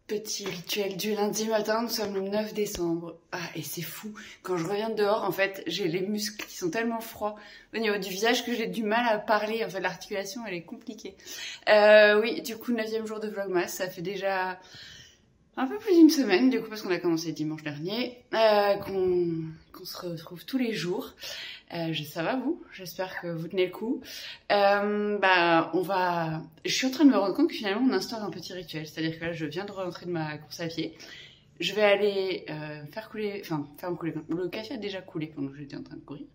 Petit rituel du lundi matin, nous sommes le 9 décembre. Ah, et c'est fou, quand je reviens de dehors, en fait, j'ai les muscles qui sont tellement froids au niveau du visage que j'ai du mal à parler. En fait, l'articulation, elle est compliquée. Oui, du coup, 9e jour de Vlogmas, ça fait déjà un peu plus d'une semaine, du coup, parce qu'on a commencé dimanche dernier, qu'on se retrouve tous les jours. Ça va vous? J'espère que vous tenez le coup. Je suis en train de me rendre compte que finalement on instaure un petit rituel, c'est-à-dire que là je viens de rentrer de ma course à pied. Je vais aller faire couler le café a déjà coulé pendant que j'étais en train de courir.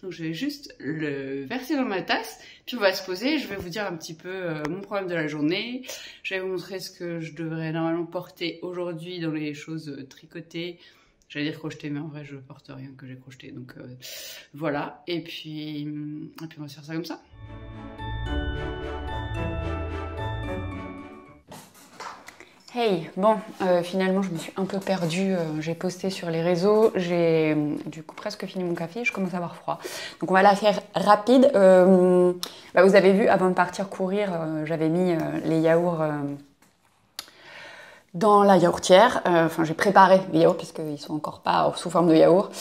Donc je vais juste le verser dans ma tasse, puis on va se poser, je vais vous dire un petit peu mon problème de la journée. Je vais vous montrer ce que je devrais normalement porter aujourd'hui dans les choses tricotées. J'allais dire crocheter, mais en vrai je porte rien que j'ai crocheté, donc voilà. Et puis on va se faire ça comme ça. Hey, bon, finalement je me suis un peu perdue, j'ai posté sur les réseaux, j'ai du coup presque fini mon café, je commence à avoir froid. Donc on va la faire rapide. Vous avez vu, avant de partir courir, j'avais mis les yaourts dans la yaourtière. J'ai préparé les yaourts puisqu'ils sont encore pas sous forme de yaourt.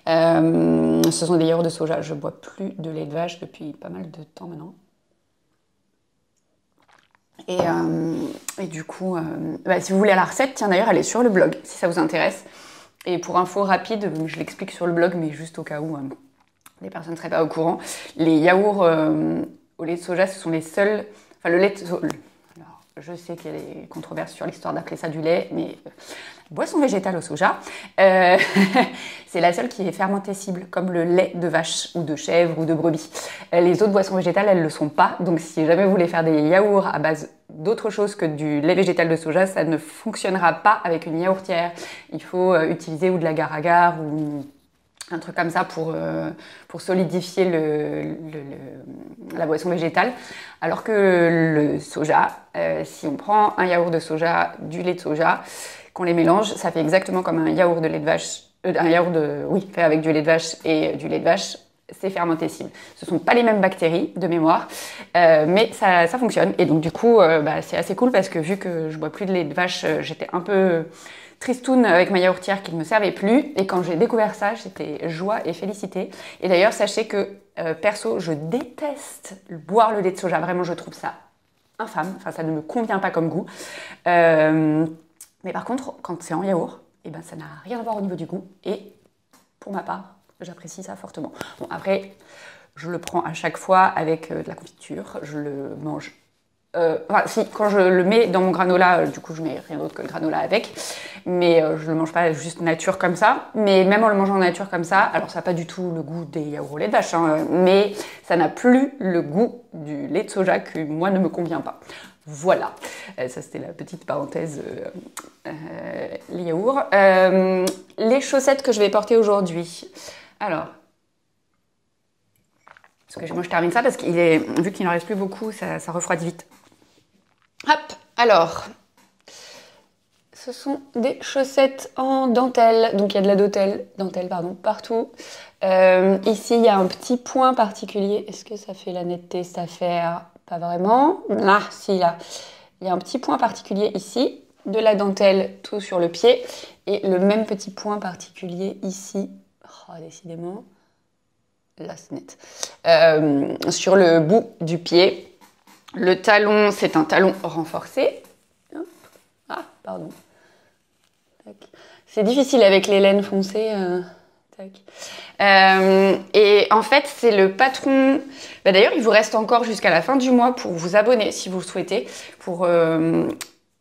Ce sont des yaourts de soja, je bois plus de lait de vache depuis pas mal de temps maintenant. Et du coup, si vous voulez la recette, tiens d'ailleurs elle est sur le blog si ça vous intéresse. Et pour info rapide, je l'explique sur le blog, mais juste au cas où les personnes ne seraient pas au courant. Les yaourts au lait de soja, ce sont les seuls... Enfin, le lait de soja... Alors, je sais qu'il y a des controverses sur l'histoire d'appeler ça du lait, mais... boisson végétale au soja, c'est la seule qui est fermentescible, comme le lait de vache ou de chèvre ou de brebis. Les autres boissons végétales, elles ne le sont pas. Donc si jamais vous voulez faire des yaourts à base d'autre chose que du lait végétal de soja, ça ne fonctionnera pas avec une yaourtière. Il faut utiliser ou de l'agar-agar ou un truc comme ça pour solidifier la boisson végétale. Alors que le soja, si on prend un yaourt de soja, du lait de soja, qu'on les mélange, ça fait exactement comme un yaourt de lait de vache, fait avec du lait de vache et du lait de vache, c'est fermentescible. Ce ne sont pas les mêmes bactéries de mémoire, mais ça fonctionne. Et donc du coup, c'est assez cool parce que vu que je bois plus de lait de vache, j'étais un peu tristoune avec ma yaourtière qui ne me servait plus. Et quand j'ai découvert ça, j'étais joie et félicité. Et d'ailleurs, sachez que perso, je déteste boire le lait de soja. Vraiment, je trouve ça infâme. Enfin, ça ne me convient pas comme goût. Mais par contre, quand c'est en yaourt, ça n'a rien à voir au niveau du goût. Et pour ma part, j'apprécie ça fortement. Bon, après, je le prends à chaque fois avec de la confiture. Je le mange. Quand je le mets dans mon granola, du coup, je mets rien d'autre que le granola avec. Mais je le mange pas juste nature comme ça. Mais même en le mangeant nature comme ça, alors ça n'a pas du tout le goût des yaourts au lait de vache, mais ça n'a plus le goût du lait de soja qui, moi, ne me convient pas. Voilà, ça c'était la petite parenthèse, les yaourts. Les chaussettes que je vais porter aujourd'hui. Alors, moi je termine ça parce vu qu'il n'en reste plus beaucoup, ça refroidit vite. Hop, alors, ce sont des chaussettes en dentelle, donc il y a de la dentelle, partout. Ici, il y a un petit point particulier. Est-ce que ça fait la netteté, cette affaire? Pas vraiment. Là, si, là. Il y a un petit point particulier ici, de la dentelle tout sur le pied, et le même petit point particulier ici. Oh, décidément. Là, c'est net. Sur le bout du pied. Le talon, c'est un talon renforcé. Hop. Ah, pardon. C'est difficile avec les laines foncées. Et en fait, c'est le patron... D'ailleurs, il vous reste encore jusqu'à la fin du mois pour vous abonner, si vous le souhaitez, pour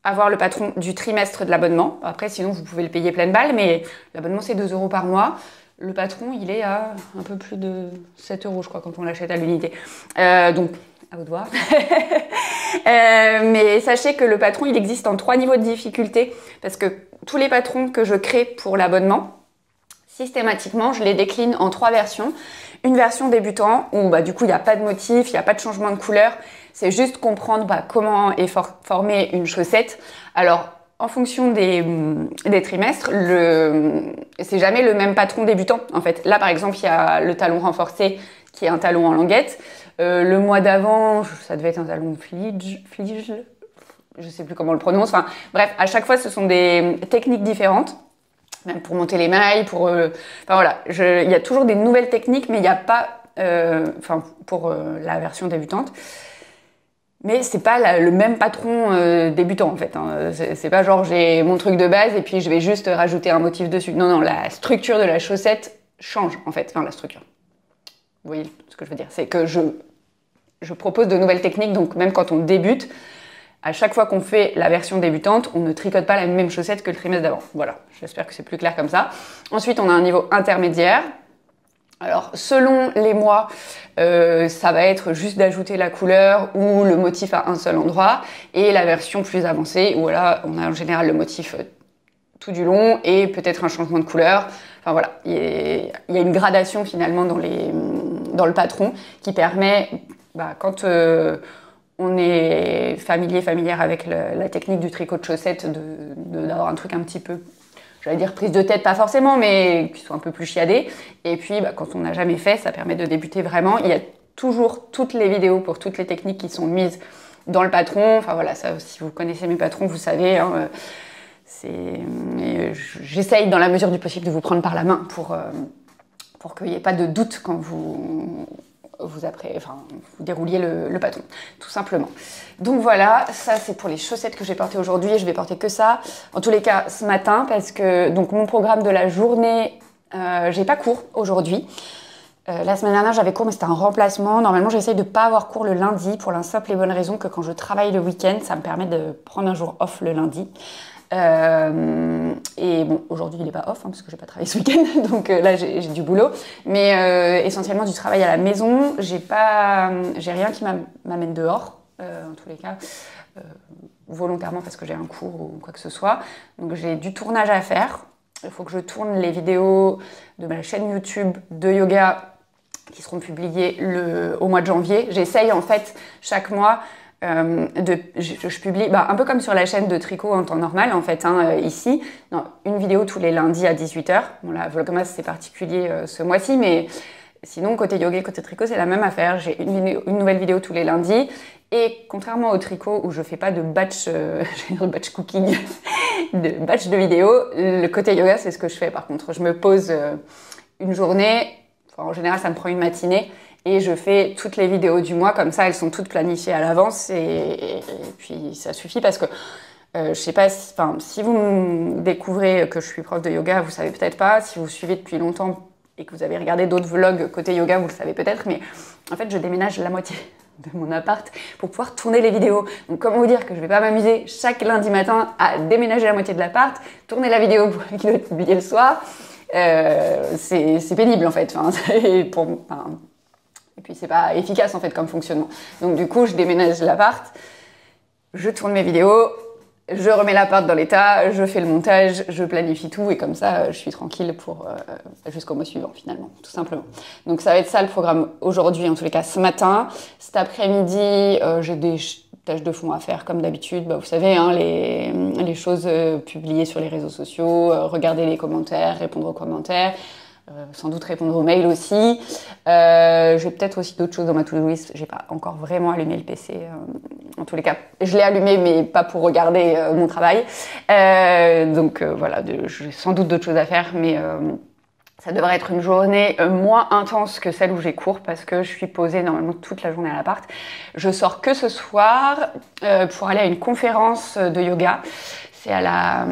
avoir le patron du trimestre de l'abonnement. Après, sinon, vous pouvez le payer pleine balle, mais l'abonnement, c'est 2 € par mois. Le patron, il est à un peu plus de 7 €, je crois, quand on l'achète à l'unité. Donc, à vous de voir. Mais sachez que le patron, il existe en 3 niveaux de difficulté, parce que tous les patrons que je crée pour l'abonnement, systématiquement, je les décline en 3 versions. Une version débutant où du coup il n'y a pas de motif, il n'y a pas de changement de couleur. C'est juste comprendre comment est formée une chaussette. Alors en fonction des trimestres, c'est jamais le même patron débutant en fait. Là par exemple il y a le talon renforcé qui est un talon en languette. Le mois d'avant ça devait être un talon flige. je sais plus comment on le prononce. Enfin, bref, à chaque fois, ce sont des techniques différentes. Même pour monter les mailles, enfin voilà. Il y a toujours des nouvelles techniques, mais il n'y a pas, pour la version débutante. Mais c'est pas le même patron débutant en fait. Hein. C'est pas genre j'ai mon truc de base et puis je vais juste rajouter un motif dessus. Non, la structure de la chaussette change en fait. Enfin, la structure. Vous voyez ce que je veux dire? C'est que je propose de nouvelles techniques, donc même quand on débute, à chaque fois qu'on fait la version débutante, on ne tricote pas la même chaussette que le trimestre d'avant. Voilà, j'espère que c'est plus clair comme ça. Ensuite, on a un niveau intermédiaire. Alors, selon les mois, ça va être juste d'ajouter la couleur ou le motif à un seul endroit. Et la version plus avancée, où là, on a en général le motif tout du long et peut-être un changement de couleur. Enfin voilà, il y a une gradation finalement dans le patron qui permet, quand on est familière avec la technique du tricot de chaussette, d'avoir un truc un petit peu, j'allais dire prise de tête, pas forcément, mais qui soit un peu plus chiadé. Et puis, quand on n'a jamais fait, ça permet de débuter vraiment. Il y a toujours toutes les vidéos pour toutes les techniques qui sont mises dans le patron. Enfin voilà, ça, si vous connaissez mes patrons, vous savez. Hein, j'essaye dans la mesure du possible de vous prendre par la main pour qu'il n'y ait pas de doute quand vous dérouliez le patron, tout simplement. Donc voilà, ça c'est pour les chaussettes que j'ai portées aujourd'hui et je vais porter que ça. En tous les cas, ce matin, parce que donc mon programme de la journée, j'ai pas cours aujourd'hui. La semaine dernière, j'avais cours, mais c'était un remplacement. Normalement, j'essaye de pas avoir cours le lundi pour la simple et bonne raison que quand je travaille le week-end, ça me permet de prendre un jour off le lundi. Et bon, aujourd'hui il n'est pas off parce que j'ai pas travaillé ce week-end, donc là j'ai du boulot, mais essentiellement du travail à la maison. J'ai rien qui m'amène dehors, en tous les cas, volontairement parce que j'ai un cours ou quoi que ce soit. Donc j'ai du tournage à faire. Il faut que je tourne les vidéos de ma chaîne YouTube de yoga qui seront publiées au mois de janvier. J'essaye en fait chaque mois. Je publie un peu comme sur la chaîne de tricot en temps normal en fait ici, une vidéo tous les lundis à 18h. Bon là Vlogmas c'est particulier ce mois-ci, mais sinon côté yoga et côté tricot c'est la même affaire. J'ai une nouvelle vidéo tous les lundis et contrairement au tricot où je fais pas de batch batch cooking de batch de vidéos, le côté yoga c'est ce que je fais. Par contre je me pose une journée, en général ça me prend une matinée. Et je fais toutes les vidéos du mois, comme ça elles sont toutes planifiées à l'avance et puis ça suffit parce que je sais pas, si vous me découvrez que je suis prof de yoga, vous savez peut-être pas. Si vous suivez depuis longtemps et que vous avez regardé d'autres vlogs côté yoga, vous le savez peut-être, mais en fait je déménage la moitié de mon appart pour pouvoir tourner les vidéos. Donc comment vous dire que je vais pas m'amuser chaque lundi matin à déménager la moitié de l'appart, tourner la vidéo qui doit être publiée le soir, c'est pénible en fait. Et puis c'est pas efficace en fait comme fonctionnement. Donc du coup je déménage l'appart, je tourne mes vidéos, je remets l'appart dans l'état, je fais le montage, je planifie tout et comme ça je suis tranquille jusqu'au mois suivant finalement, tout simplement. Donc ça va être ça le programme aujourd'hui, en tous les cas ce matin. Cet après-midi j'ai des tâches de fond à faire comme d'habitude. Vous savez, les choses publiées sur les réseaux sociaux, regarder les commentaires, répondre aux commentaires. Sans doute répondre aux mails aussi. J'ai peut-être aussi d'autres choses dans ma to-do list. J'ai pas encore vraiment allumé le PC. En tous les cas, je l'ai allumé, mais pas pour regarder mon travail. Donc voilà, j'ai sans doute d'autres choses à faire, mais ça devrait être une journée moins intense que celle où j'ai cours parce que je suis posée normalement toute la journée à l'appart. Je sors que ce soir pour aller à une conférence de yoga. C'est à la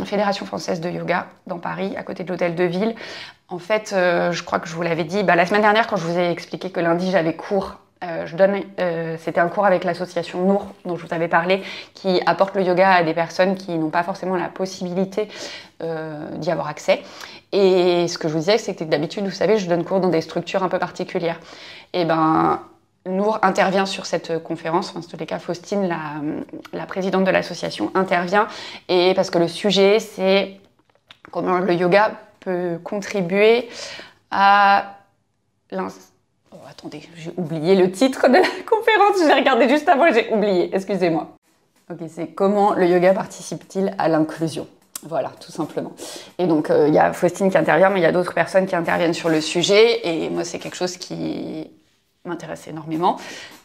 Fédération française de yoga dans Paris, à côté de l'hôtel de ville. En fait, je crois que je vous l'avais dit, la semaine dernière quand je vous ai expliqué que lundi j'avais cours, c'était un cours avec l'association Nour dont je vous avais parlé, qui apporte le yoga à des personnes qui n'ont pas forcément la possibilité d'y avoir accès. Et ce que je vous disais, c'est que d'habitude, vous savez, je donne cours dans des structures un peu particulières. Et Nour intervient sur cette conférence, en tous les cas Faustine, la présidente de l'association, intervient, et parce que le sujet c'est comment le yoga peut contribuer à attendez, j'ai oublié le titre de la conférence, j'ai regardé juste avant et j'ai oublié, excusez-moi. Ok, c'est comment le yoga participe-t-il à l'inclusion ? Voilà, tout simplement. Et donc, il y a Faustine qui intervient, mais il y a d'autres personnes qui interviennent sur le sujet, et moi c'est quelque chose qui m'intéresse énormément.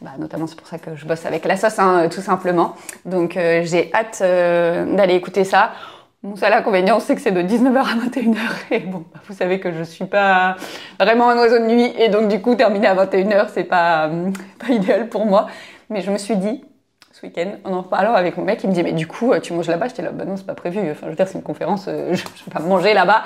Bah, notamment, c'est pour ça que je bosse avec la sauce, hein, tout simplement. Donc, j'ai hâte d'aller écouter ça. Mon seul inconvénient, c'est que c'est de 19h à 21h. Et bon, bah, vous savez que je suis pas vraiment un oiseau de nuit. Et donc, du coup, terminer à 21h, c'est pas idéal pour moi. Mais je me suis dit, ce week-end, en reparlant avec mon mec, il me dit, mais du coup, tu manges là-bas? J'étais là, bah non, c'est pas prévu. Enfin, je veux dire, c'est une conférence, je vais pas manger là-bas.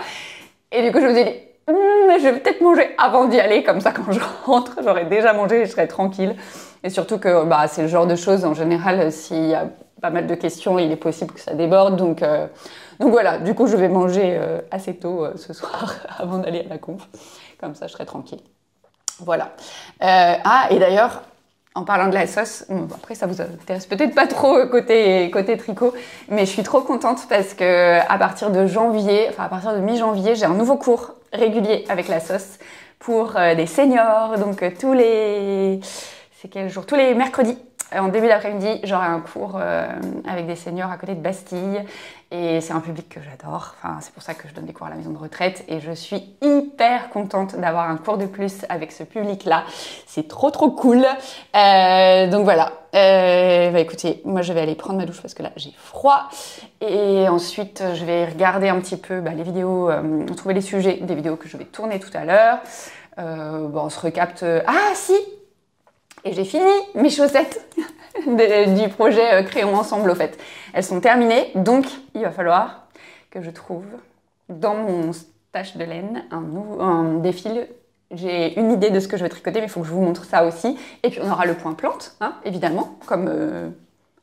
Et du coup, je me suis dit, je vais peut-être manger avant d'y aller. Comme ça, quand je rentre, j'aurai déjà mangé et je serai tranquille. Et surtout que bah, c'est le genre de choses, en général, s'il y a pas mal de questions, il est possible que ça déborde. Donc voilà, du coup, je vais manger assez tôt ce soir avant d'aller à la conf. Comme ça, je serai tranquille. Voilà. Et d'ailleurs, en parlant de la sauce, bon, après, ça vous intéresse peut-être pas trop côté tricot, mais je suis trop contente parce que à partir de mi-janvier, j'ai un nouveau cours régulier avec la sauce pour des seniors. Donc c'est quel jour? Tous les mercredis. En début d'après-midi, j'aurai un cours avec des seniors à côté de Bastille. Et c'est un public que j'adore. Enfin, c'est pour ça que je donne des cours à la maison de retraite. Et je suis hyper contente d'avoir un cours de plus avec ce public-là. C'est trop cool. Donc voilà. Bah écoutez, moi je vais aller prendre ma douche parce que là j'ai froid. Et ensuite, je vais regarder un petit peu les vidéos, trouver les sujets des vidéos que je vais tourner tout à l'heure. On se recapte. Ah si! Et j'ai fini mes chaussettes du projet Créons Ensemble, au fait. Elles sont terminées, donc il va falloir que je trouve dans mon stash de laine un défil. J'ai une idée de ce que je vais tricoter, mais il faut que je vous montre ça aussi. Et puis on aura le point plante, hein, évidemment, comme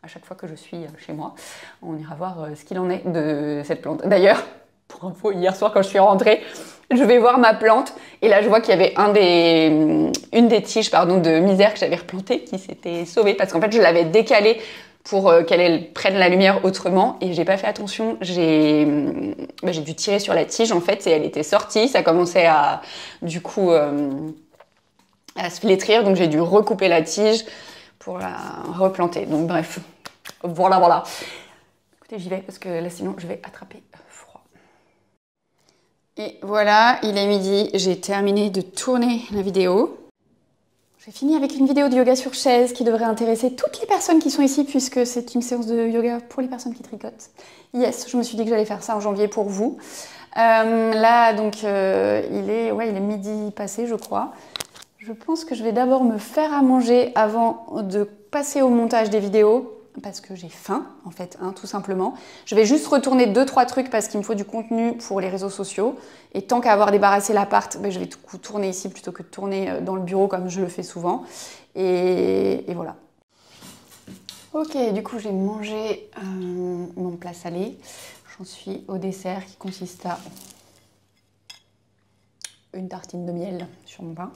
à chaque fois que je suis chez moi. On ira voir ce qu'il en est de cette plante. D'ailleurs, pour info, hier soir quand je suis rentrée, je vais voir ma plante et là je vois qu'il y avait une des tiges de misère que j'avais replantée qui s'était sauvée parce qu'en fait je l'avais décalée pour qu'elle prenne la lumière autrement et j'ai pas fait attention. J'ai dû tirer sur la tige en fait et elle était sortie. Ça commençait à se flétrir, donc j'ai dû recouper la tige pour la replanter. Donc bref, voilà. Écoutez, j'y vais parce que là sinon je vais attraper froid. Et voilà, il est midi, j'ai terminé de tourner la vidéo. J'ai fini avec une vidéo de yoga sur chaise qui devrait intéresser toutes les personnes qui sont ici puisque c'est une séance de yoga pour les personnes qui tricotent. Yes, je me suis dit que j'allais faire ça en janvier pour vous. Là, donc, il est midi passé, je crois. Je pense que je vais d'abord me faire à manger avant de passer au montage des vidéos. Parce que j'ai faim, en fait, hein, tout simplement. Je vais juste retourner 2-3 trucs parce qu'il me faut du contenu pour les réseaux sociaux. Et tant qu'à avoir débarrassé l'appart, je vais tout tourner ici plutôt que de tourner dans le bureau comme je le fais souvent. Et voilà. Ok, du coup, j'ai mangé mon plat salé. J'en suis au dessert qui consiste à une tartine de miel sur mon pain.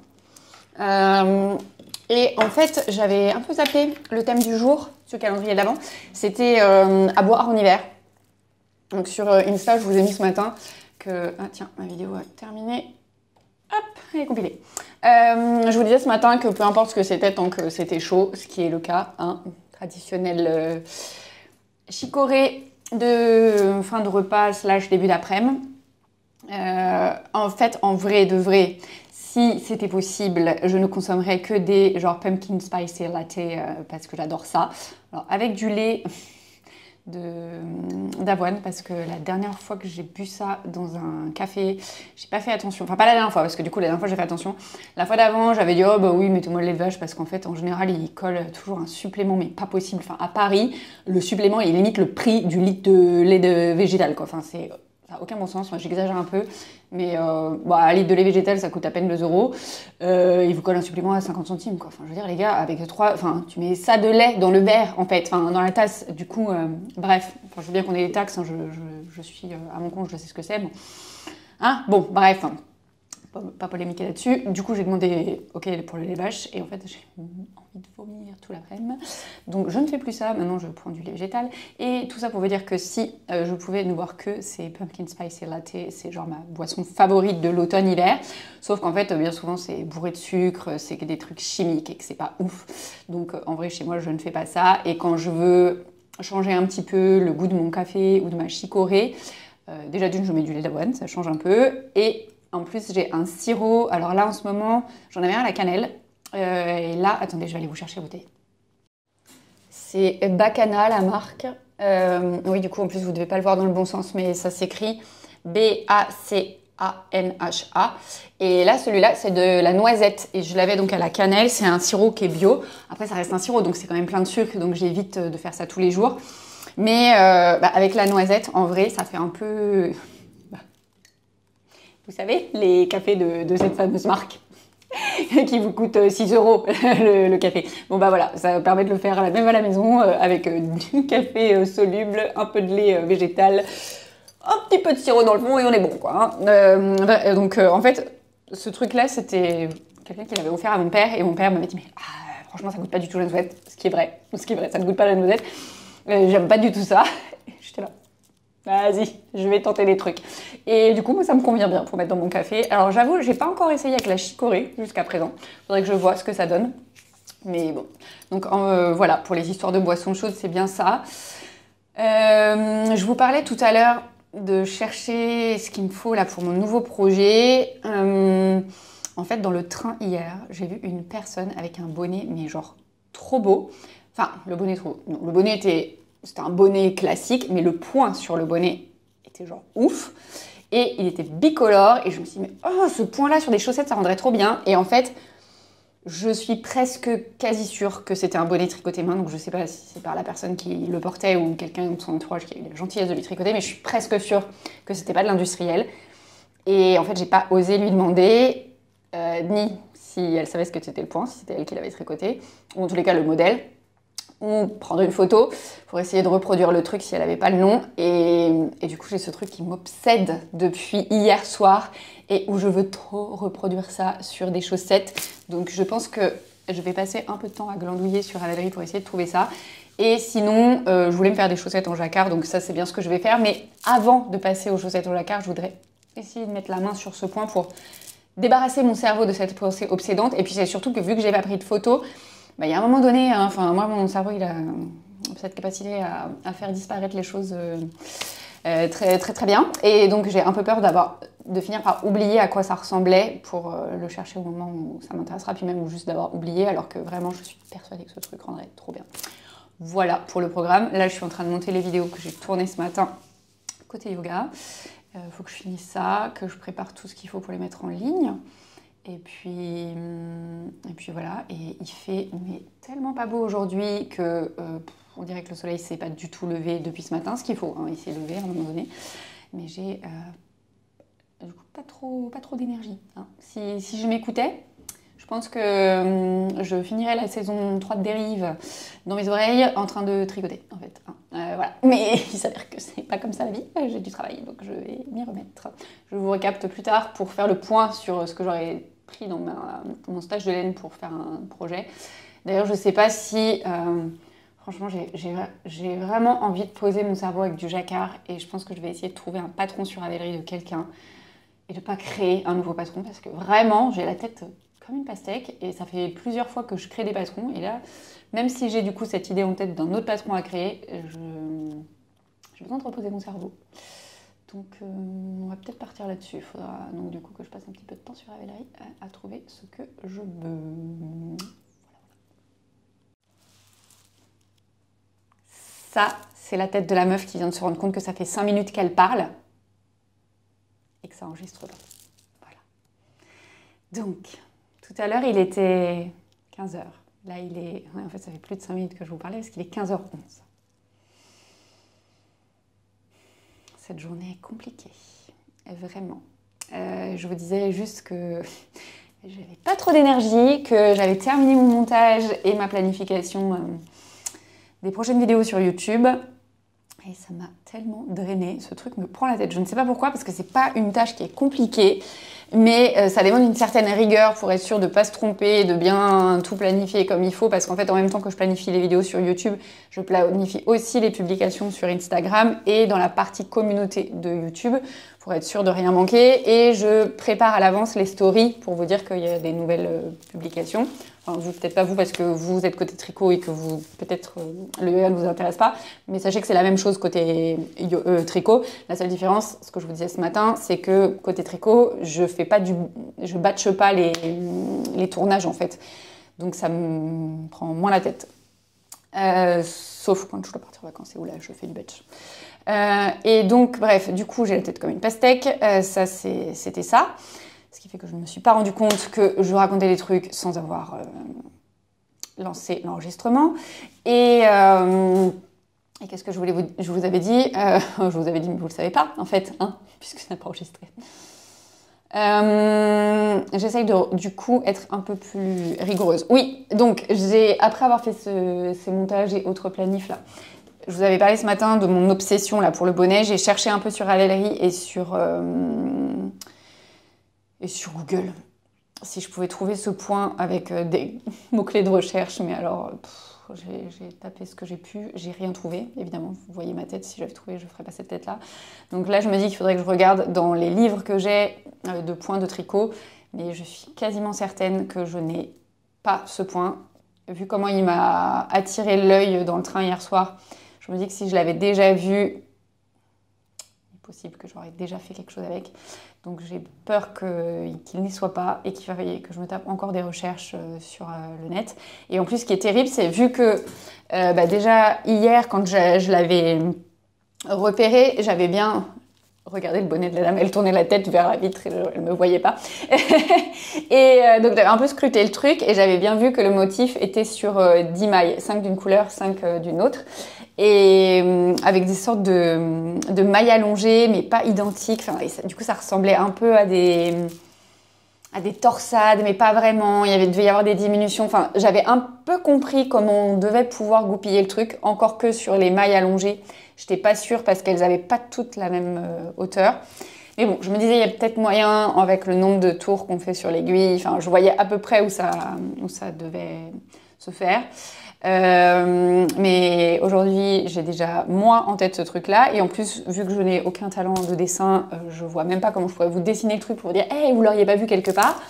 Et en fait, j'avais un peu zappé le thème du jour sur le calendrier d'avant. C'était à boire en hiver. Donc sur Insta, je vous ai mis ce matin que... Ah tiens, ma vidéo a terminé. Hop, elle est compilée. Je vous disais ce matin que peu importe ce que c'était tant que c'était chaud, ce qui est le cas, hein, traditionnel chicorée de fin de repas / début d'après-midi. En fait, en vrai de vrai, si c'était possible, je ne consommerais que des genre pumpkin spicy latte parce que j'adore ça. Alors avec du lait d'avoine parce que la dernière fois que j'ai bu ça dans un café, j'ai pas fait attention. Enfin pas la dernière fois parce que du coup la dernière fois j'ai fait attention. La fois d'avant j'avais dit oh bah oui mettez-moi le lait de vache parce qu'en fait en général il colle toujours un supplément mais pas possible. Enfin à Paris le supplément il limite le prix du litre de lait de végétal quoi. Enfin c'est... Ça n'a aucun bon sens, moi j'exagère un peu, mais un litre de lait végétal ça coûte à peine 2 €. Il vous colle un supplément à 50 centimes quoi. Enfin, je veux dire les gars, avec tu mets ça de lait dans le verre en fait, dans la tasse, du coup, bref, je veux bien qu'on ait des taxes, hein, je suis à mon compte, je sais ce que c'est. Bon, hein, bon bref. Pas polémiquer là-dessus. Du coup, j'ai demandé OK pour le lait vache et en fait, j'ai envie de vomir tout l'après-midi. Donc, je ne fais plus ça. Maintenant, je prends du lait végétal. Et tout ça pour vous dire que si je pouvais ne boire que ces pumpkin spicy latte, c'est genre ma boisson favorite de l'automne-hiver. Sauf qu'en fait, bien souvent, c'est bourré de sucre, c'est des trucs chimiques et que c'est pas ouf. Donc, en vrai, chez moi, je ne fais pas ça. Et quand je veux changer un petit peu le goût de mon café ou de ma chicorée, déjà d'une, je mets du lait d'avoine, ça change un peu. Et en plus, j'ai un sirop. Alors là, en ce moment, j'en avais un à la cannelle. Et là, attendez, je vais aller vous chercher la bouteille. C'est Bacana, la marque. Oui, du coup, en plus, vous ne devez pas le voir dans le bon sens, mais ça s'écrit Bacanha. Et là, celui-là, c'est de la noisette. Et je l'avais donc à la cannelle. C'est un sirop qui est bio. Après, ça reste un sirop, donc c'est quand même plein de sucre. Donc, j'évite de faire ça tous les jours. Mais avec la noisette, en vrai, ça fait un peu... vous savez, les cafés de cette fameuse marque qui vous coûte 6 € le café. Bon bah voilà, ça permet de le faire même à la maison avec du café soluble, un peu de lait végétal, un petit peu de sirop dans le fond et on est bon quoi. Donc en fait, ce truc-là, c'était quelqu'un qui l'avait offert à mon père et mon père m'avait dit mais franchement ça goûte pas du tout la noisette, ce qui est vrai, ça ne goûte pas la noisette. J'aime pas du tout ça. J'étais là. Vas-y, je vais tenter des trucs. Et du coup, moi, ça me convient bien pour mettre dans mon café. Alors, j'avoue, j'ai pas encore essayé avec la chicorée jusqu'à présent. Faudrait que je vois ce que ça donne. Mais bon. Donc, voilà, pour les histoires de boissons chaudes, c'est bien ça. Je vous parlais tout à l'heure de chercher ce qu'il me faut là pour mon nouveau projet. En fait, dans le train hier, j'ai vu une personne avec un bonnet, mais genre trop beau. Enfin, le bonnet trop beau. Non, le bonnet c'était un bonnet classique, mais le point sur le bonnet était genre ouf. Et il était bicolore. Et je me suis dit, mais oh, ce point-là sur des chaussettes, ça rendrait trop bien. Et en fait, je suis presque quasi sûre que c'était un bonnet tricoté main. Donc je sais pas si c'est par la personne qui le portait ou quelqu'un de son entourage qui a eu la gentillesse de lui tricoter. Mais je suis presque sûre que c'était pas de l'industriel. Et en fait, j'ai pas osé lui demander, ni si elle savait ce que c'était le point, si c'était elle qui l'avait tricoté, ou en tous les cas le modèle. Ou prendre une photo pour essayer de reproduire le truc si elle n'avait pas le nom. Et du coup, j'ai ce truc qui m'obsède depuis hier soir et où je veux trop reproduire ça sur des chaussettes. Donc, je pense que je vais passer un peu de temps à glandouiller sur Ravelry pour essayer de trouver ça. Et sinon, je voulais me faire des chaussettes en jacquard, donc ça, c'est bien ce que je vais faire. Mais avant de passer aux chaussettes en jacquard, je voudrais essayer de mettre la main sur ce point pour débarrasser mon cerveau de cette pensée obsédante. Et puis, c'est surtout que vu que j'ai pas pris de photos, bah, il y a un moment donné, hein, moi, mon cerveau, il a cette capacité à faire disparaître les choses très, très, très bien. Et donc, j'ai un peu peur de finir par oublier à quoi ça ressemblait pour le chercher au moment où ça m'intéressera, puis même juste d'avoir oublié, alors que vraiment, je suis persuadée que ce truc rendrait trop bien. Voilà pour le programme. Là, je suis en train de monter les vidéos que j'ai tournées ce matin côté yoga. Faut que je finisse ça, que je prépare tout ce qu'il faut pour les mettre en ligne. Et puis voilà, et il fait mais tellement pas beau aujourd'hui que on dirait que le soleil s'est pas du tout levé depuis ce matin, ce qu'il faut, hein, il s'est levé à un moment donné. Mais j'ai du coup pas trop d'énergie. Hein. Si je m'écoutais, je pense que je finirais la saison 3 de Dérive dans mes oreilles en train de tricoter, en fait. Hein. Voilà. Mais il s'avère que c'est pas comme ça la vie, j'ai du travail, donc je vais m'y remettre. Je vous recapte plus tard pour faire le point sur ce que j'aurais pris dans mon stage de laine pour faire un projet. D'ailleurs, je sais pas si... franchement, j'ai vraiment envie de poser mon cerveau avec du jacquard et je pense que je vais essayer de trouver un patron sur Ravelry de quelqu'un et de pas créer un nouveau patron parce que vraiment, j'ai la tête comme une pastèque et ça fait plusieurs fois que je crée des patrons et là, même si j'ai du coup cette idée en tête d'un autre patron à créer, j'ai besoin de reposer mon cerveau. Donc on va peut-être partir là-dessus. Il faudra donc du coup que je passe un petit peu de temps sur Ravelry à trouver ce que je veux. Ça, c'est la tête de la meuf qui vient de se rendre compte que ça fait 5 minutes qu'elle parle et que ça enregistre pas. Voilà. Donc, tout à l'heure, il était 15h. Là, il est... Ouais, en fait, ça fait plus de 5 minutes que je vous parlais parce qu'il est 15h11. Cette journée est compliquée. Vraiment. Je vous disais juste que j'avais pas trop d'énergie, que j'avais terminé mon montage et ma planification des prochaines vidéos sur YouTube. Et ça m'a tellement drainée. Ce truc me prend la tête. Je ne sais pas pourquoi, parce que c'est pas une tâche qui est compliquée, mais ça demande une certaine rigueur pour être sûr de ne pas se tromper, de bien tout planifier comme il faut, parce qu'en fait, en même temps que je planifie les vidéos sur YouTube, je planifie aussi les publications sur Instagram et dans la partie communauté de YouTube, pour être sûr de rien manquer. Et je prépare à l'avance les stories pour vous dire qu'il y a des nouvelles publications. Enfin, vous, peut-être pas vous, parce que vous êtes côté tricot et que vous, peut-être, le yoga ne vous intéresse pas. Mais sachez que c'est la même chose côté tricot. La seule différence, ce que je vous disais ce matin, c'est que côté tricot, je batche pas les tournages, en fait. Donc ça me prend moins la tête. Sauf quand je dois partir en vacances et où là je fais du batch. Et donc bref, du coup j'ai la tête comme une pastèque. Ça c'était ça. Ce qui fait que je ne me suis pas rendu compte que je racontais des trucs sans avoir lancé l'enregistrement. Et qu'est-ce que je vous avais dit je vous avais dit, mais vous ne le savez pas, en fait, hein, puisque ça n'a pas enregistré. J'essaye de, du coup, être un peu plus rigoureuse. Oui, donc, après avoir fait ces montages et autres planifs, là, je vous avais parlé ce matin de mon obsession là, pour le bonnet. J'ai cherché un peu sur Ravelry et sur Google si je pouvais trouver ce point avec des mots-clés de recherche, mais alors j'ai tapé ce que j'ai pu, j'ai rien trouvé, évidemment, vous voyez ma tête, si j'avais trouvé je ne ferais pas cette tête-là. Donc là je me dis qu'il faudrait que je regarde dans les livres que j'ai de points de tricot, mais je suis quasiment certaine que je n'ai pas ce point. Vu comment il m'a attiré l'œil dans le train hier soir, je me dis que si je l'avais déjà vu, il est possible que j'aurais déjà fait quelque chose avec. Donc j'ai peur qu'il n'y soit pas et qu'il faille que je me tape encore des recherches sur le net. Et en plus, ce qui est terrible, c'est vu que déjà hier, quand je l'avais repéré, j'avais bien regardé le bonnet de la dame. Elle tournait la tête vers la vitre et elle ne me voyait pas. Et donc j'avais un peu scruté le truc et j'avais bien vu que le motif était sur 10 mailles, 5 d'une couleur, 5 d'une autre. Et avec des sortes de mailles allongées, mais pas identiques. Enfin, du coup, ça ressemblait un peu à des torsades, mais pas vraiment. Devait y avoir des diminutions. Enfin, j'avais un peu compris comment on devait pouvoir goupiller le truc, encore que sur les mailles allongées. J'étais pas sûre parce qu'elles avaient pas toutes la même hauteur. Mais bon, je me disais, il y a peut-être moyen, avec le nombre de tours qu'on fait sur l'aiguille. Enfin, je voyais à peu près où ça devait se faire. Mais aujourd'hui, j'ai déjà moins en tête ce truc-là. Et en plus, vu que je n'ai aucun talent de dessin, je vois même pas comment je pourrais vous dessiner le truc pour vous dire « Hey, vous l'auriez pas vu quelque part ?»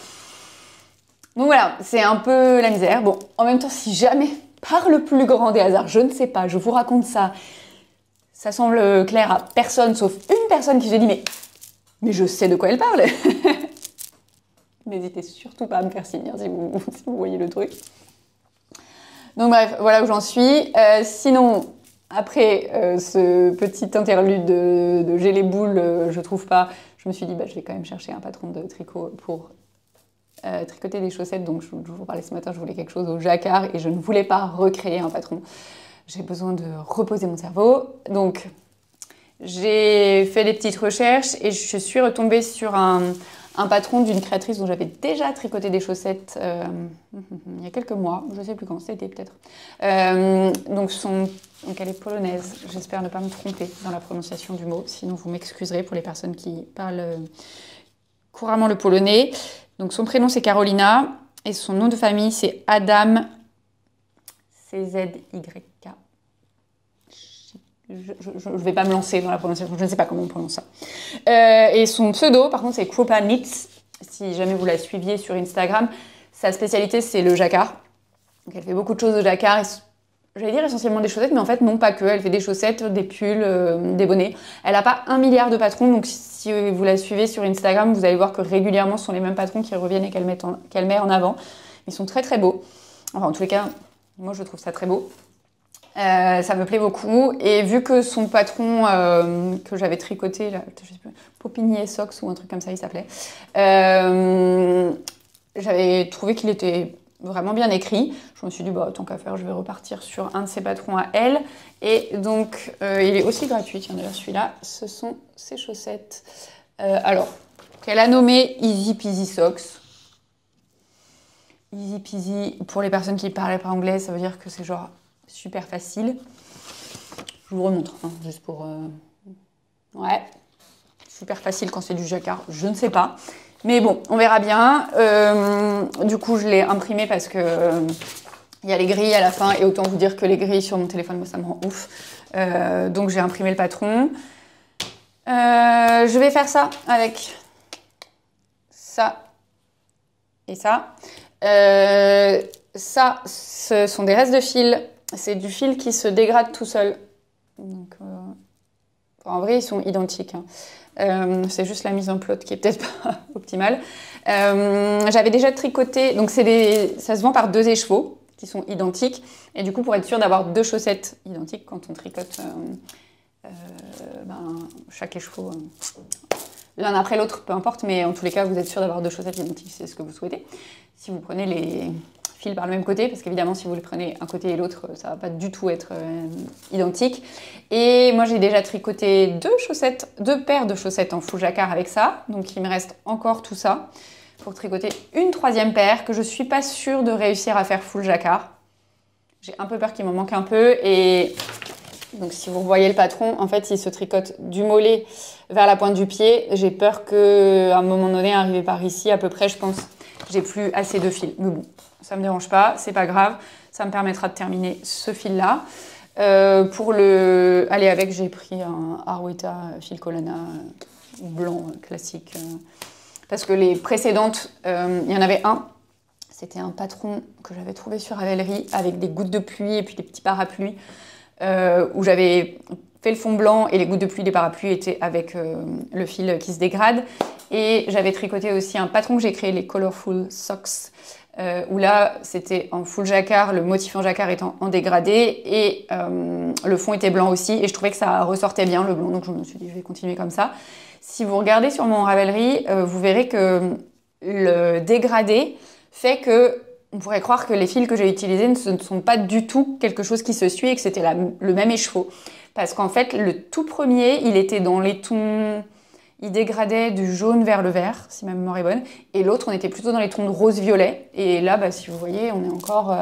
Donc voilà, c'est un peu la misère. Bon, en même temps, si jamais, par le plus grand des hasards, je ne sais pas, je vous raconte ça, ça semble clair à personne, sauf une personne qui se dit « Mais je sais de quoi elle parle !» N'hésitez surtout pas à me faire signe si vous voyez le truc. Donc bref, voilà où j'en suis. Sinon, après ce petit interlude de j'ai les boules, je trouve pas, je me suis dit je vais quand même chercher un patron de tricot pour tricoter des chaussettes. Donc je vous parlais ce matin, je voulais quelque chose au jacquard et je ne voulais pas recréer un patron. J'ai besoin de reposer mon cerveau. Donc j'ai fait des petites recherches et je suis retombée sur un patron d'une créatrice dont j'avais déjà tricoté des chaussettes il y a quelques mois, je ne sais plus quand, c'était peut-être. Donc elle est polonaise, j'espère ne pas me tromper dans la prononciation du mot, sinon vous m'excuserez pour les personnes qui parlent couramment le polonais. Donc son prénom c'est Carolina et son nom de famille c'est Adam CZYK. Je ne vais pas me lancer dans la prononciation, je ne sais pas comment on prononce ça. Et son pseudo, par contre, c'est Krupa Knits. Si jamais vous la suiviez sur Instagram, sa spécialité, c'est le jacquard. Donc, elle fait beaucoup de choses au jacquard. J'allais dire essentiellement des chaussettes, mais en fait, non, pas que. Elle fait des chaussettes, des pulls, des bonnets. Elle n'a pas 1 milliard de patrons, donc si vous la suivez sur Instagram, vous allez voir que régulièrement, ce sont les mêmes patrons qui reviennent et qu'elle met en avant. Ils sont très, très beaux. Enfin, en tous les cas, moi, je trouve ça très beau. Ça me plaît beaucoup. Et vu que son patron que j'avais tricoté, là, je sais plus, Popinier Socks ou un truc comme ça, il s'appelait, j'avais trouvé qu'il était vraiment bien écrit. Je me suis dit, tant qu'à faire, je vais repartir sur un de ses patrons à elle. Et donc, il est aussi gratuit. Tiens, d'ailleurs, celui-là, ce sont ses chaussettes. Alors, qu'elle a nommé Easy Peasy Socks. Easy Peasy, pour les personnes qui parlent pas anglais, ça veut dire que c'est genre super facile. Je vous remontre, juste pour... Ouais, super facile quand c'est du jacquard, je ne sais pas. Mais bon, on verra bien. Du coup, je l'ai imprimé parce que il y a les grilles à la fin. Et autant vous dire que les grilles sur mon téléphone, moi, ça me rend ouf. Donc, j'ai imprimé le patron. Je vais faire ça avec ça et ça. Ça, ce sont des restes de fil. C'est du fil qui se dégrade tout seul. Donc, en vrai, ils sont identiques. C'est juste la mise en plot qui est peut-être pas optimale. J'avais déjà tricoté, donc ça se vend par 2 écheveaux qui sont identiques. Et du coup, pour être sûr d'avoir 2 chaussettes identiques quand on tricote chaque écheveau l'un après l'autre, peu importe, mais en tous les cas, vous êtes sûr d'avoir 2 chaussettes identiques, c'est ce que vous souhaitez. Si vous prenez les fils par le même côté, parce qu'évidemment, si vous les prenez un côté et l'autre, ça va pas du tout être identique. Et moi, j'ai déjà tricoté 2 paires de chaussettes en full jacquard avec ça, donc il me reste encore tout ça pour tricoter une 3e paire que je suis pas sûre de réussir à faire full jacquard. J'ai un peu peur qu'il m'en manque un peu et donc si vous voyez le patron, en fait, il se tricote du mollet vers la pointe du pied. J'ai peur qu'à un moment donné, arrivé par ici, à peu près, je pense, j'ai plus assez de fil. Mais bon, ça me dérange pas, c'est pas grave. Ça me permettra de terminer ce fil-là. Pour le aller avec, j'ai pris un Arweta fil Colana blanc classique. Parce que les précédentes, il y en avait un. C'était un patron que j'avais trouvé sur Ravelry avec des gouttes de pluie et puis des petits parapluies. Où j'avais fait le fond blanc et les gouttes de pluie des parapluies étaient avec le fil qui se dégrade. Et j'avais tricoté aussi un patron que j'ai créé, les Colorful Socks, où là c'était en full jacquard, le motif en jacquard étant en dégradé et le fond était blanc aussi et je trouvais que ça ressortait bien le blanc, donc je me suis dit je vais continuer comme ça. Si vous regardez sur mon Ravelry, vous verrez que le dégradé fait que on pourrait croire que les fils que j'ai utilisés ne sont pas du tout quelque chose qui se suit et que c'était le même écheveau. Parce qu'en fait, le tout premier, il était dans les tons... Il dégradait du jaune vers le vert, si ma mémoire est bonne. Et l'autre, on était plutôt dans les tons de rose-violet. Et là, si vous voyez, on est encore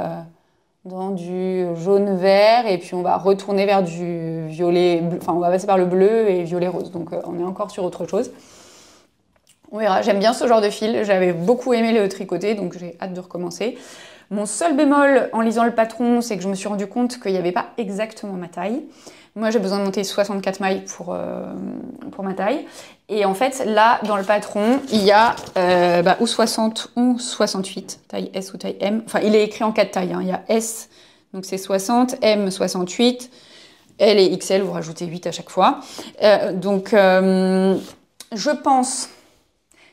dans du jaune-vert. Et puis, on va retourner vers du violet... Enfin, on va passer par le bleu et violet-rose. Donc, on est encore sur autre chose. On verra, j'aime bien ce genre de fil, j'avais beaucoup aimé le tricoter, donc j'ai hâte de recommencer. Mon seul bémol en lisant le patron, c'est que je me suis rendu compte qu'il n'y avait pas exactement ma taille. Moi, j'ai besoin de monter 64 mailles pour ma taille. Et en fait, là, dans le patron, il y a ou 60 ou 68, taille S ou taille M. Enfin, il est écrit en 4 tailles, hein. Il y a S, donc c'est 60, M 68, L et XL, vous rajoutez 8 à chaque fois. Je pense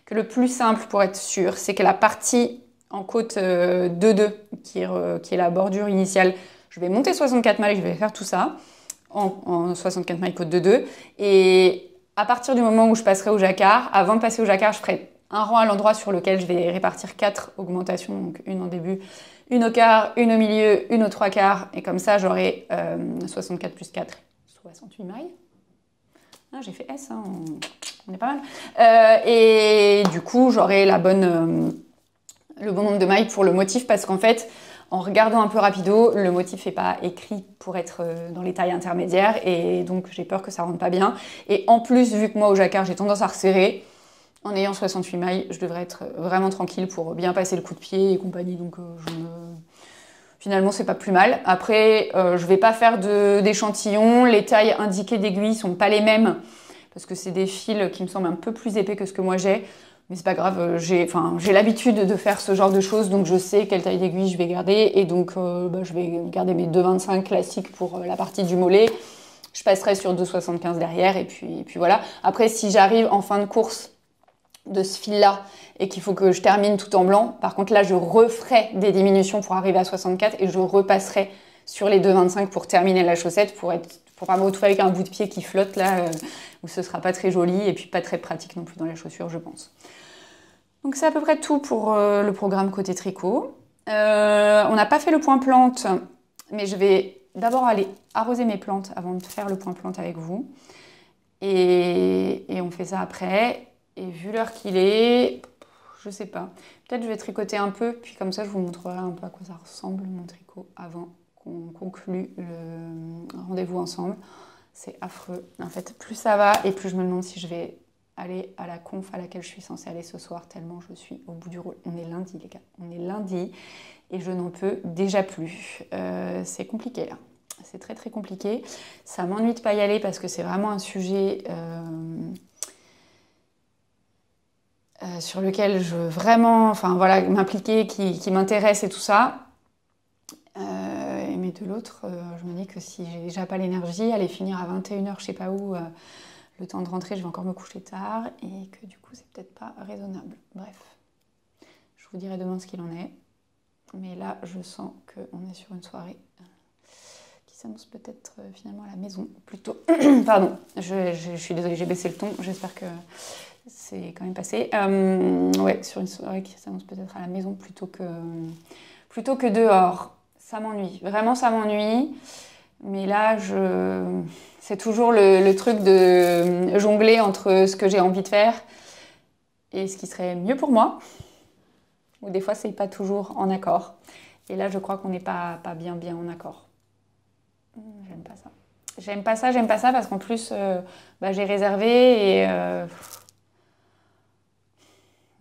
que le plus simple pour être sûr, c'est que la partie en côte 2-2, qui est la bordure initiale, je vais monter 64 mailles, je vais faire tout ça en 64 mailles côte 2-2. Et à partir du moment où je passerai au jacquard, avant de passer au jacquard, je ferai un rang à l'endroit sur lequel je vais répartir 4 augmentations, donc une en début, une au quart, une au milieu, une aux 3 quarts, et comme ça j'aurai 64 plus 4, 68 mailles. Ah, j'ai fait S, hein. On est pas mal. Et du coup, j'aurai le bon nombre de mailles pour le motif parce qu'en fait, en regardant un peu rapido, le motif n'est pas écrit pour être dans les tailles intermédiaires et donc j'ai peur que ça rentre pas bien. Et en plus, vu que moi au jacquard, j'ai tendance à resserrer, en ayant 68 mailles, je devrais être vraiment tranquille pour bien passer le coup de pied et compagnie. Donc finalement, c'est pas plus mal. Après, je vais pas faire d'échantillons. Les tailles indiquées d'aiguilles sont pas les mêmes parce que c'est des fils qui me semblent un peu plus épais que ce que moi j'ai. Mais c'est pas grave, j'ai l'habitude de faire ce genre de choses, donc je sais quelle taille d'aiguille je vais garder. Et donc, je vais garder mes 2,25 classiques pour la partie du mollet. Je passerai sur 2,75 derrière et puis voilà. Après, si j'arrive en fin de course de ce fil-là et qu'il faut que je termine tout en blanc, par contre là, je referai des diminutions pour arriver à 64 et je repasserai sur les 2,25 pour terminer la chaussette pour pas me retrouver avec un bout de pied qui flotte là, où ce sera pas très joli et puis pas très pratique non plus dans les chaussures, je pense. Donc c'est à peu près tout pour le programme côté tricot. On n'a pas fait le point plante, mais je vais d'abord aller arroser mes plantes avant de faire le point plante avec vous. Et on fait ça après. Et vu l'heure qu'il est, je sais pas. Peut-être je vais tricoter un peu, puis comme ça je vous montrerai un peu à quoi ça ressemble mon tricot avant qu'on conclue le rendez-vous ensemble. C'est affreux. En fait, plus ça va et plus je me demande si je vais aller à la conf à laquelle je suis censée aller ce soir, tellement je suis au bout du rouleau. On est lundi les gars, on est lundi et je n'en peux déjà plus. C'est compliqué là. C'est très très compliqué. Ça m'ennuie de pas y aller parce que c'est vraiment un sujet sur lequel je veux vraiment m'impliquer, qui m'intéresse et tout ça. Mais de l'autre, je me dis que si j'ai déjà pas l'énergie, aller finir à 21h, je sais pas où, le temps de rentrer, je vais encore me coucher tard et que du coup, c'est peut-être pas raisonnable. Bref, vous dirai demain ce qu'il en est. Mais là, je sens qu'on est sur une soirée qui s'annonce peut-être finalement à la maison plutôt. Pardon, je suis désolée, j'ai baissé le ton. J'espère que c'est quand même passé. Ouais, sur une soirée qui s'annonce peut-être à la maison plutôt que dehors. Ça m'ennuie. Vraiment, ça m'ennuie. Mais là, c'est toujours le truc de jongler entre ce que j'ai envie de faire et ce qui serait mieux pour moi. Ou des fois, c'est pas toujours en accord. Et là, je crois qu'on n'est pas bien en accord. J'aime pas ça. J'aime pas ça parce qu'en plus, j'ai réservé et...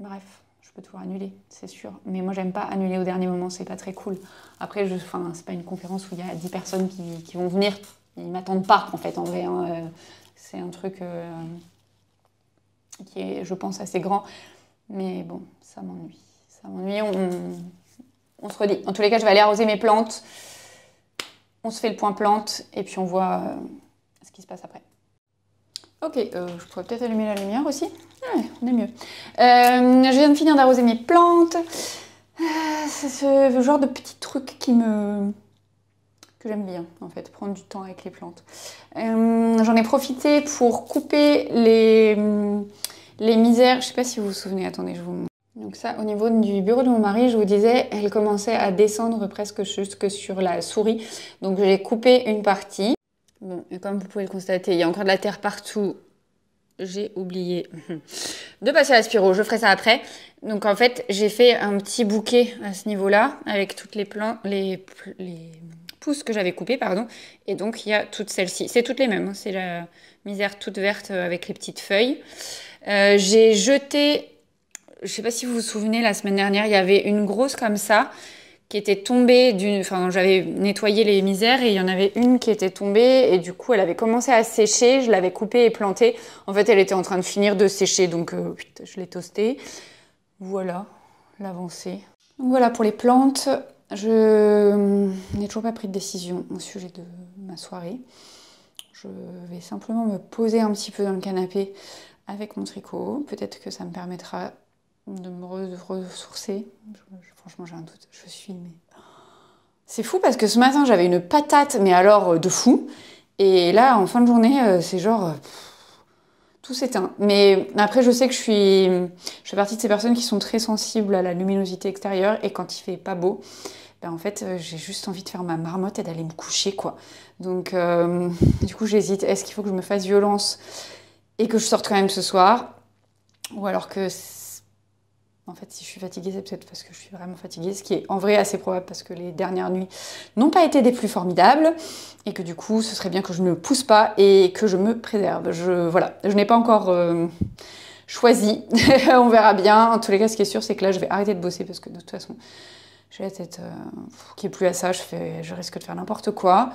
Bref, je peux toujours annuler, c'est sûr. Mais moi, j'aime pas annuler au dernier moment, c'est pas très cool. Après, c'est pas une conférence où il y a 10 personnes qui vont venir. Ils m'attendent pas, en fait, en vrai. Hein. C'est un truc qui est, je pense, assez grand. Mais bon, ça m'ennuie. Ça m'ennuie, on se redit. En tous les cas, je vais aller arroser mes plantes. On se fait le point plante et puis on voit ce qui se passe après. Ok, je pourrais peut-être allumer la lumière aussi. Ouais, on est mieux. Je viens de finir d'arroser mes plantes. C'est ce genre de petit truc que j'aime bien, en fait, prendre du temps avec les plantes. J'en ai profité pour couper les misères. Je sais pas si vous vous souvenez, attendez, je vous montre. Donc ça, au niveau du bureau de mon mari, je vous disais, elle commençait à descendre presque jusque sur la souris. Donc j'ai coupé une partie. Bon, et comme vous pouvez le constater, il y a encore de la terre partout. J'ai oublié de passer à l'aspiro, je ferai ça après. Donc en fait, j'ai fait un petit bouquet à ce niveau-là, avec toutes les pousses que j'avais coupées, pardon. Et donc il y a toutes celles-ci. C'est toutes les mêmes, hein. C'est la misère toute verte avec les petites feuilles. J'ai jeté... Je sais pas si vous vous souvenez, la semaine dernière, il y avait une grosse comme ça qui était tombée Enfin, j'avais nettoyé les misères et il y en avait une qui était tombée et du coup, elle avait commencé à sécher. Je l'avais coupée et plantée. En fait, elle était en train de finir de sécher, donc je l'ai toastée. Voilà, l'avancée. Donc voilà pour les plantes. Je n'ai toujours pas pris de décision au sujet de ma soirée. Je vais simplement me poser un petit peu dans le canapé avec mon tricot. Peut-être que ça me permettra de me ressourcer. Franchement, j'ai un doute. C'est fou parce que ce matin, j'avais une patate, mais alors de fou. Et là, en fin de journée, c'est genre... tout s'éteint. Mais après, je sais que je fais partie de ces personnes qui sont très sensibles à la luminosité extérieure. Et quand il fait pas beau, en fait, j'ai juste envie de faire ma marmotte et d'aller me coucher, quoi. Donc, du coup, j'hésite. Est-ce qu'il faut que je me fasse violence et que je sorte quand même ce soir? Ou alors que... En fait, si je suis fatiguée, c'est peut-être parce que je suis vraiment fatiguée, ce qui est en vrai assez probable parce que les dernières nuits n'ont pas été des plus formidables et que du coup, ce serait bien que je ne pousse pas et que je me préserve. Voilà, je n'ai pas encore choisi, on verra bien. En tous les cas, ce qui est sûr, c'est que là, je vais arrêter de bosser parce que de toute façon, j'ai la tête qui est plus à ça, je risque de faire n'importe quoi.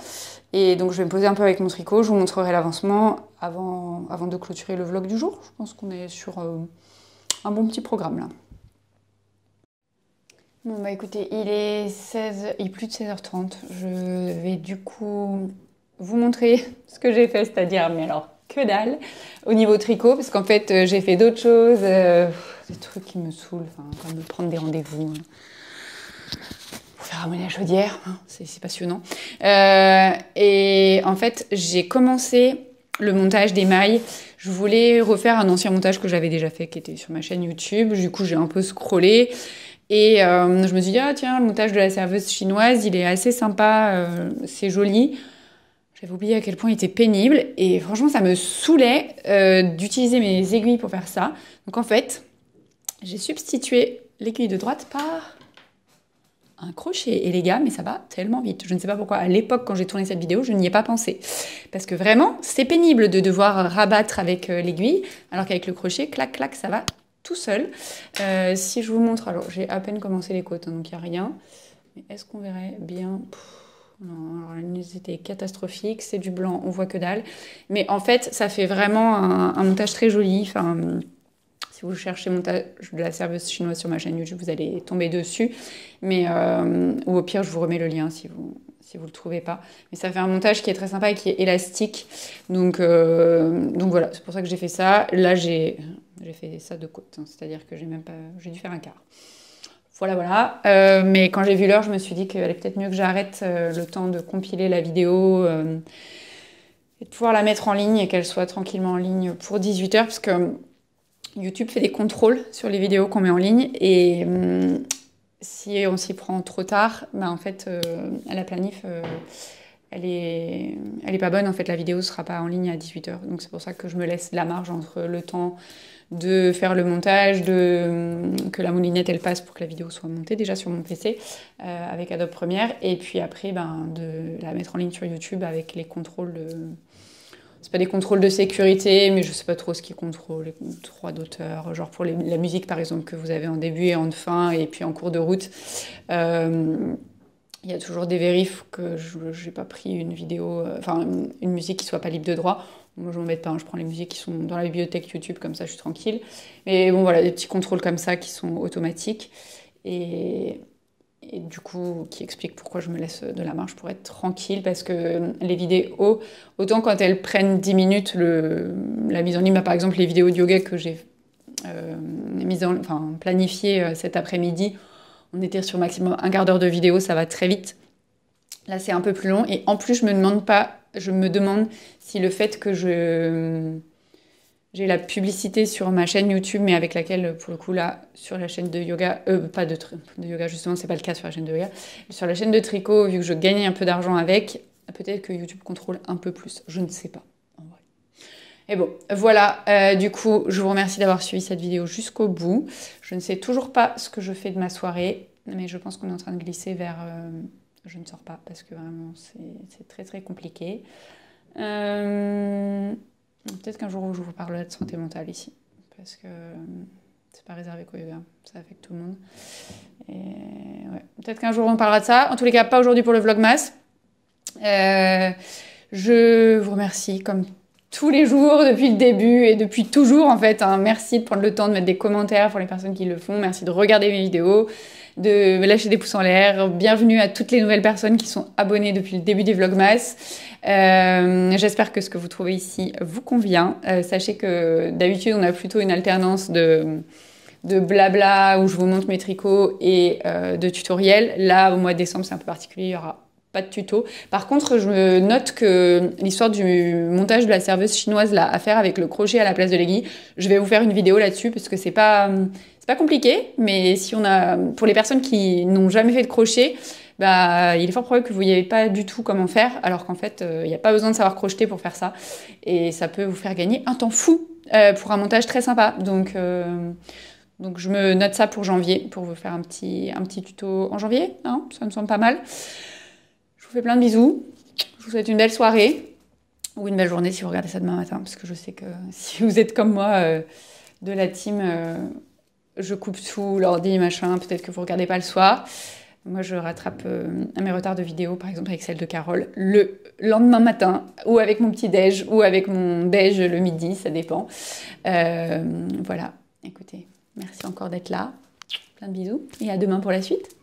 Et donc, je vais me poser un peu avec mon tricot, je vous montrerai l'avancement avant de clôturer le vlog du jour. Je pense qu'on est sur un bon petit programme là. Bon bah écoutez, il est plus de 16h30. Je vais du coup vous montrer ce que j'ai fait, c'est-à-dire, mais alors que dalle, au niveau tricot, parce qu'en fait j'ai fait d'autres choses, des trucs qui me saoulent, comme prendre des rendez-vous pour faire ramoner la chaudière, hein, c'est passionnant. Et en fait j'ai commencé le montage des mailles. Je voulais refaire un ancien montage que j'avais déjà fait, qui était sur ma chaîne YouTube. Du coup j'ai un peu scrollé. Et je me suis dit, ah tiens, le montage de la serveuse chinoise, il est assez sympa, c'est joli. J'avais oublié à quel point il était pénible. Et franchement, ça me saoulait d'utiliser mes aiguilles pour faire ça. Donc en fait, j'ai substitué l'aiguille de droite par un crochet. Et les gars, mais ça va tellement vite. Je ne sais pas pourquoi, à l'époque, quand j'ai tourné cette vidéo, je n'y ai pas pensé. Parce que vraiment, c'est pénible de devoir rabattre avec l'aiguille, alors qu'avec le crochet, clac, clac, ça va tout seul. Si je vous montre, alors j'ai à peine commencé les côtes, hein, donc il n'y a rien. Mais est-ce qu'on verrait bien? Non, alors la luminosité est catastrophique, c'est du blanc, on voit que dalle. Mais en fait, ça fait vraiment un montage très joli. Enfin, si vous cherchez montage de la serveuse chinoise sur ma chaîne YouTube, vous allez tomber dessus. Mais, ou au pire, je vous remets le lien si vous le trouvez pas. Mais ça fait un montage qui est très sympa et qui est élastique. Donc voilà, c'est pour ça que j'ai fait ça. Là, j'ai fait ça de côte, hein, c'est-à-dire que j'ai dû faire un quart. Voilà, voilà. Mais quand j'ai vu l'heure, je me suis dit qu'il allait peut-être mieux que j'arrête le temps de compiler la vidéo et de pouvoir la mettre en ligne et qu'elle soit tranquillement en ligne pour 18 h, parce que YouTube fait des contrôles sur les vidéos qu'on met en ligne et si on s'y prend trop tard, bah en fait, la planif, elle est pas bonne. En fait, la vidéo ne sera pas en ligne à 18 h. Donc c'est pour ça que je me laisse la marge entre le temps de faire le montage, que la moulinette elle passe pour que la vidéo soit montée déjà sur mon PC avec Adobe Premiere, et puis après de la mettre en ligne sur YouTube avec les contrôles c'est pas des contrôles de sécurité, mais je sais pas trop ce qui contrôle, les droits d'auteur, genre pour la musique par exemple que vous avez en début et en fin et puis en cours de route. Il y a toujours des vérifs que je n'ai pas pris une vidéo, une musique qui soit pas libre de droit. Moi, je m'embête pas, hein, je prends les musiques qui sont dans la bibliothèque YouTube, comme ça je suis tranquille. Mais bon, voilà, des petits contrôles comme ça qui sont automatiques et du coup, qui expliquent pourquoi je me laisse de la marge pour être tranquille, parce que les vidéos, autant quand elles prennent 10 minutes, la mise en ligne, par exemple les vidéos de yoga que j'ai planifiées cet après-midi, on était sur maximum un quart d'heure de vidéo, ça va très vite. Là, c'est un peu plus long. Et en plus, je me demande si le fait que j'ai la publicité sur ma chaîne YouTube, mais avec laquelle, pour le coup, là, sur la chaîne de yoga, pas de yoga, justement, c'est pas le cas sur la chaîne de yoga, sur la chaîne de tricot, vu que je gagne un peu d'argent avec, peut-être que YouTube contrôle un peu plus. Je ne sais pas. Et bon, voilà, du coup, je vous remercie d'avoir suivi cette vidéo jusqu'au bout. Je ne sais toujours pas ce que je fais de ma soirée, mais je pense qu'on est en train de glisser vers... je ne sors pas, parce que vraiment, c'est très très compliqué. Peut-être qu'un jour, je vous parlerai de santé mentale ici, parce que c'est pas réservé qu'au yoga, ça affecte tout le monde. Et ouais, peut-être qu'un jour, on parlera de ça. En tous les cas, pas aujourd'hui pour le Vlogmas. Je vous remercie, comme tous les jours depuis le début et depuis toujours en fait. Hein. Merci de prendre le temps de mettre des commentaires pour les personnes qui le font. Merci de regarder mes vidéos, de me lâcher des pouces en l'air. Bienvenue à toutes les nouvelles personnes qui sont abonnées depuis le début des Vlogmas. J'espère que ce que vous trouvez ici vous convient. Sachez que d'habitude on a plutôt une alternance de blabla où je vous montre mes tricots et de tutoriels. Là, au mois de décembre, c'est un peu particulier. Il y aura pas de tuto. Par contre, je note que l'histoire du montage de la serveuse chinoise là, à faire avec le crochet à la place de l'aiguille, je vais vous faire une vidéo là-dessus parce que c'est pas compliqué, mais si on a, pour les personnes qui n'ont jamais fait de crochet, bah, il est fort probable que vous ne voyez pas du tout comment faire, alors qu'en fait, il n'y a pas besoin de savoir crocheter pour faire ça. Et ça peut vous faire gagner un temps fou pour un montage très sympa. Donc je me note ça pour janvier, pour vous faire un petit tuto en janvier. Hein, ça me semble pas mal. Je vous fais plein de bisous. Je vous souhaite une belle soirée ou une belle journée si vous regardez ça demain matin, parce que je sais que si vous êtes comme moi de la team, je coupe tout, l'ordi, machin, peut-être que vous regardez pas le soir. Moi, je rattrape mes retards de vidéo, par exemple avec celle de Carole, le lendemain matin, ou avec mon petit déj, ou avec mon déj le midi, ça dépend. Voilà, écoutez, merci encore d'être là. Plein de bisous et à demain pour la suite.